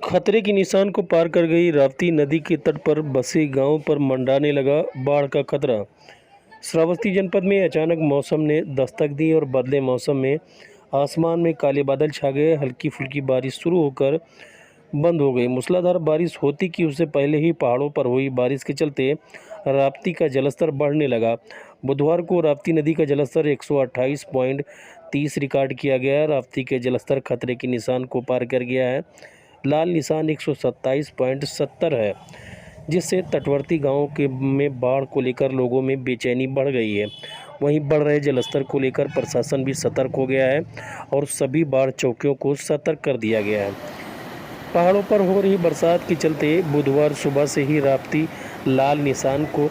खतरे के निशान को पार कर गई राप्ती नदी के तट पर बसे गांव पर मंडराने लगा बाढ़ का खतरा। श्रावस्ती जनपद में अचानक मौसम ने दस्तक दी और बदले मौसम में आसमान में काले बादल छा गए। हल्की फुल्की बारिश शुरू होकर बंद हो गई। मूसलाधार बारिश होती कि उससे पहले ही पहाड़ों पर हुई बारिश के चलते राप्ती का जलस्तर बढ़ने लगा। बुधवार को राप्ती नदी का जलस्तर 128.30 रिकॉर्ड किया गया। राप्ती के जलस्तर खतरे के निशान को पार कर गया है। लाल निशान 127.70 है, जिससे तटवर्ती गांवों के में बाढ़ को लेकर लोगों में बेचैनी बढ़ गई है। वहीं बढ़ रहे जलस्तर को लेकर प्रशासन भी सतर्क हो गया है और सभी बाढ़ चौकियों को सतर्क कर दिया गया है। पहाड़ों पर हो रही बरसात के चलते बुधवार सुबह से ही राप्ती लाल निशान को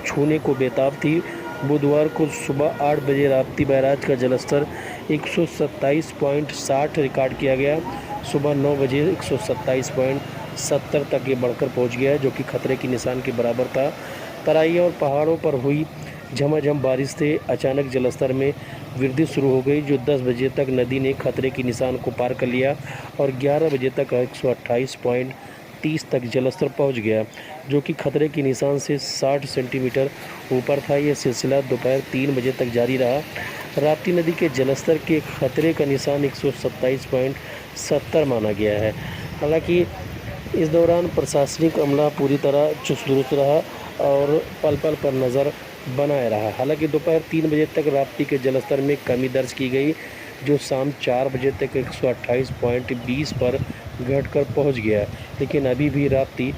छूने को बेताब थी। बुधवार को सुबह 8 बजे राप्ती बैराज का जलस्तर 127.60 रिकॉर्ड किया गया। सुबह 9 बजे 127.70 तक ये बढ़कर पहुंच गया है, जो कि खतरे के निशान के बराबर था। तराई और पहाड़ों पर हुई झमाझम बारिश से अचानक जलस्तर में वृद्धि शुरू हो गई, जो 10 बजे तक नदी ने खतरे के निशान को पार कर लिया और 11 बजे तक 128.30 तक जलस्तर पहुंच गया, जो कि खतरे के निशान से 60 सेंटीमीटर ऊपर था। यह सिलसिला दोपहर 3 बजे तक जारी रहा। राप्ती नदी के जलस्तर के खतरे का निशान 127.70 माना गया है। हालांकि इस दौरान प्रशासनिक अमला पूरी तरह चुस्त दुरुस्त रहा और पल पल पर नज़र बनाए रहा। हालांकि दोपहर 3 बजे तक राप्ती के जलस्तर में कमी दर्ज की गई, जो शाम 4 बजे तक 128.20 पर घटकर पहुंच गया। लेकिन अभी भी राप्ती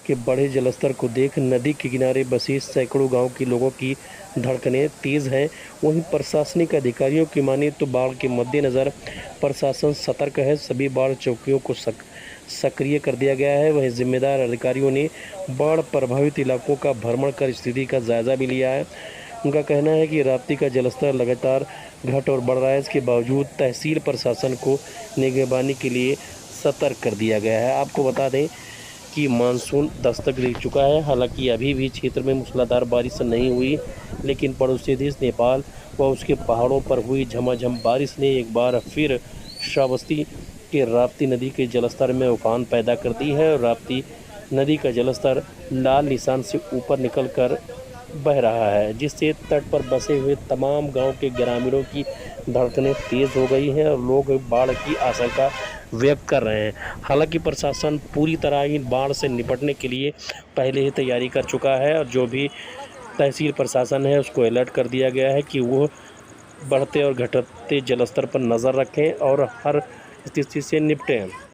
के बढ़े जलस्तर को देख नदी के किनारे बसे सैकड़ों गांव के लोगों की धड़कनें तेज़ हैं। वहीं प्रशासनिक अधिकारियों की माने तो बाढ़ के मद्देनज़र प्रशासन सतर्क है। सभी बाढ़ चौकियों को सक्रिय कर दिया गया है। वहीं जिम्मेदार अधिकारियों ने बाढ़ प्रभावित इलाकों का भ्रमण कर स्थिति का जायजा भी लिया है। उनका कहना है कि राप्ती का जलस्तर लगातार घट और बढ़ रहा है। इसके बावजूद तहसील प्रशासन को निगरानी के लिए सतर्क कर दिया गया है। आपको बता दें कि मानसून दस्तक दे चुका है। हालांकि अभी भी क्षेत्र में मूसलाधार बारिश नहीं हुई, लेकिन पड़ोसी देश नेपाल व उसके पहाड़ों पर हुई झमाझम बारिश ने एक बार फिर श्रावस्ती के राप्ती नदी के जलस्तर में उफान पैदा कर दी है और राप्ती नदी का जलस्तर लाल निशान से ऊपर निकलकर बह रहा है, जिससे तट पर बसे हुए तमाम गांव के ग्रामीणों की धड़कनें तेज़ हो गई हैं और लोग बाढ़ की आशंका व्यक्त कर रहे हैं। हालांकि प्रशासन पूरी तरह इन बाढ़ से निपटने के लिए पहले ही तैयारी कर चुका है और जो भी तहसील प्रशासन है उसको अलर्ट कर दिया गया है कि वो बढ़ते और घटते जलस्तर पर नज़र रखें और हर स्थिति से निपटें।